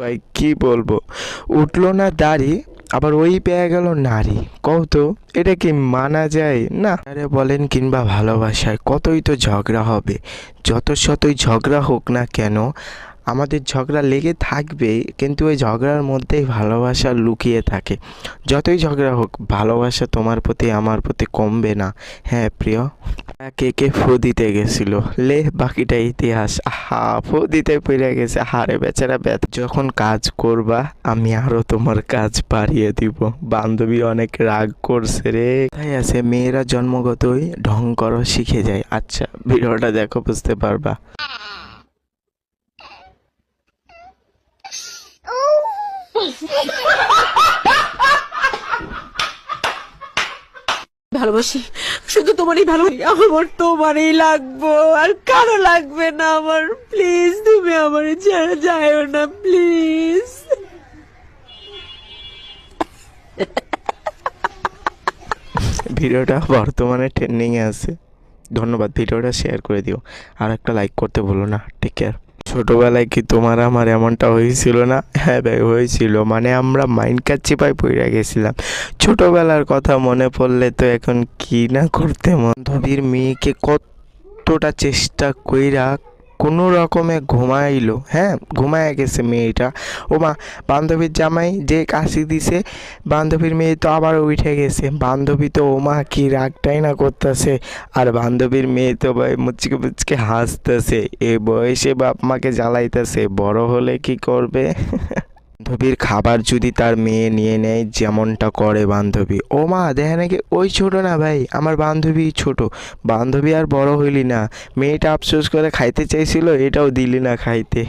ভাই কি বলবো, উঠলো না দাড়ি, আবার ওই পেয়ে গেল নারী। কও তো এটা কি মানা যায়? না আরে বলেন কিংবা ভালোবাসায় কতই তো ঝগড়া হবে, যত শতই ঝগড়া হোক না কেন আমাদের ঝগড়া লেগে থাকবে, কিন্তু ওই ঝগড়ার মধ্যেই ভালোবাসা লুকিয়ে থাকে। যতই ঝগড়া হোক ভালোবাসা তোমার প্রতি আমার প্রতি কমবে না। হ্যাঁ প্রিয়, কে কে ফু দিতে গেছিল, লে বাকিটা ইতিহাস। আহা, ফু দিতে পড়ে গেছে, হারে বেচারা ব্যথ। যখন কাজ করবা আমি আরো তোমার কাজ বাড়িয়ে দিব। বান্ধবী অনেক রাগ করছে রে। তাই আছে, মেয়েরা জন্মগতই ঢং করো শিখে যায়। আচ্ছা ভিডিওটা দেখো, বুঝতে পারবা। ভালোবাসি, শুধু তোমারই ভালো, আমার তোমারই লাগবো, আর কারো লাগবে না আমার। প্লিজ তুমি আমার ছেড়ে যাও না, প্লিজ। ভিডিওটা বর্তমানে ট্রেন্ডিংয়ে আছে। ধন্যবাদ, ভিডিওটা শেয়ার করে দিও, আর একটা লাইক করতে ভুলো না। Take care. ছোটবেলায় কি তোমার আমার এমনটা হয়েছিল না? হ্যাঁ ভাই হয়েছিল, মানে আমরা মাইন্ড কার চিপায় পড়ে গেছিলাম। ছোটবেলার কথা মনে পড়লে তো এখন কি না করতে, বান্ধবীর মেয়েকে কতটা চেষ্টা কইরা কোনো রকমে ঘুমাইলো। হ্যাঁ ঘুমায় গেছে মেয়েটা। ও মা, বান্ধবীর জামাই যে কাশি দিছে, বান্ধবীর মেয়ে তো আবার উঠে গেছে। বান্ধবী তো ও মা কি রাগটাই না করতেছে, আর বান্ধবীর মেয়ে তো ভাই মুচকে মুচকে হাসতেছে। এ বয়সে বাপ মাকে জ্বালাইতেছে, বড় হলে কি করবে? বান্ধবীর খাবার যদি তার মেয়ে নিয়ে নেয়, যেমনটা করে বান্ধবী। ও মা দেখে নাকি ওই ছোট না ভাই, আমার বান্ধবী ছোট। বান্ধবী আর বড় হইলি না, মেয়েটা আফসোস করে খাইতে চাইছিল, এটাও দিলি না খাইতে।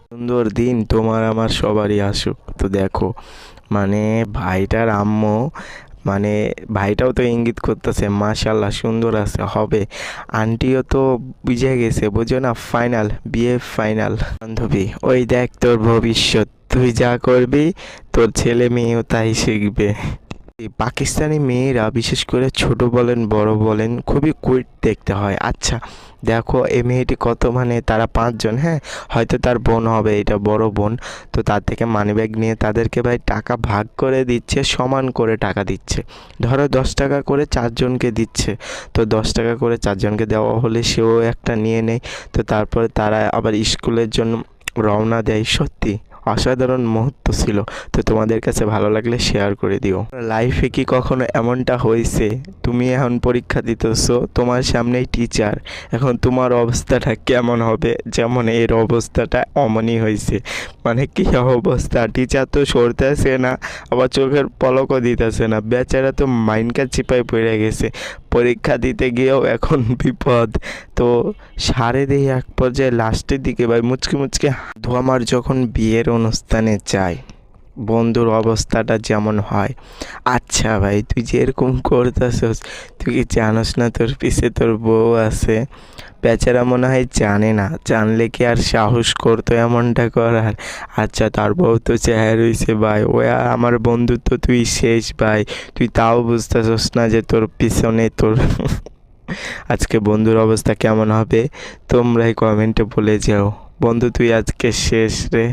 সুন্দর দিন তোমার আমার সবারই আসুক। তো দেখো, মানে ভাইটার আম্মু, মানে ভাইটাও তো ইঙ্গিত করতেছে মাশাল্লাহ সুন্দর আছে, হবে। আন্টিও তো বুঝে গেছে, বুঝো না, ফাইনাল বিয়ে ফাইনাল। বান্ধবী ওই দেখ তোর ভবিষ্যৎ, তুই যা করবি তোর ছেলে মেয়েও তাই শিখবে। এই পাকিস্তানি মেয়েরা বিশেষ করে ছোট বলেন বড় বলেন খুবই কুইট দেখতে হয়। আচ্ছা দেখো এই মেয়েটি কত, মানে তারা 5 জন, হ্যাঁ হয়তো তার বোন হবে, এটা বড় বোন। তো তার থেকে মানিব্যাগ নিয়ে তাদেরকে ভাই টাকা ভাগ করে দিচ্ছে, সমান করে টাকা দিচ্ছে। ধরো 10 টাকা করে 4 জনকে দিচ্ছে, তো 10 টাকা করে 4 জনকে দেওয়া হলে সেও একটা নিয়ে নেয়। তো তারপরে তারা আবার স্কুলের জন্য রওনা দেয়। সত্যি অসাধারণ মুহূর্ত ছিল। তো তোমাদের কাছে ভালো লাগলে শেয়ার করে দিও। লাইফে কি কখনো এমনটা হয়েছে, তুমি এখন পরীক্ষা দিতেছো, তোমার সামনেই টিচার, এখন তোমার অবস্থাটা কেমন হবে? যেমন এর অবস্থাটা অমনই হয়েছে। মানে কি অবস্থা, টিচার তো সরতেছে না, আবার চোখের পলকও দিতেছে না, বেচারা তো মাইন্ডকার চিপায় পড়ে গেছে। পরীক্ষা দিতে গিয়েও এখন বিপদ। তো সারে দেই এক পর্যায়ে লাস্টের দিকে ভাই মুচকে মুচকে আমার যখন বিয়ের অনুষ্ঠানে যাই, বন্ধুর অবস্থাটা যেমন হয়। আচ্ছা ভাই তুই যে এরকম করতেছস, তুই কি জানোস না তোর পিছে তোর বউ আছে? বেচারা মনে হয় জানে না, জানলে কি আর সাহস করতো এমনটা করার? আচ্ছা তার বউ তো চেহারা রয়েছে ভাই, ও আমার বন্ধু তো তুই শেষ ভাই, তুই তাও বুঝতেছস না যে তোর পিছনে তোর আজকে বন্ধুর অবস্থা কেমন হবে? তোমরাই কমেন্টে বলে যাও। বন্ধু তুই আজকে শেষ রে।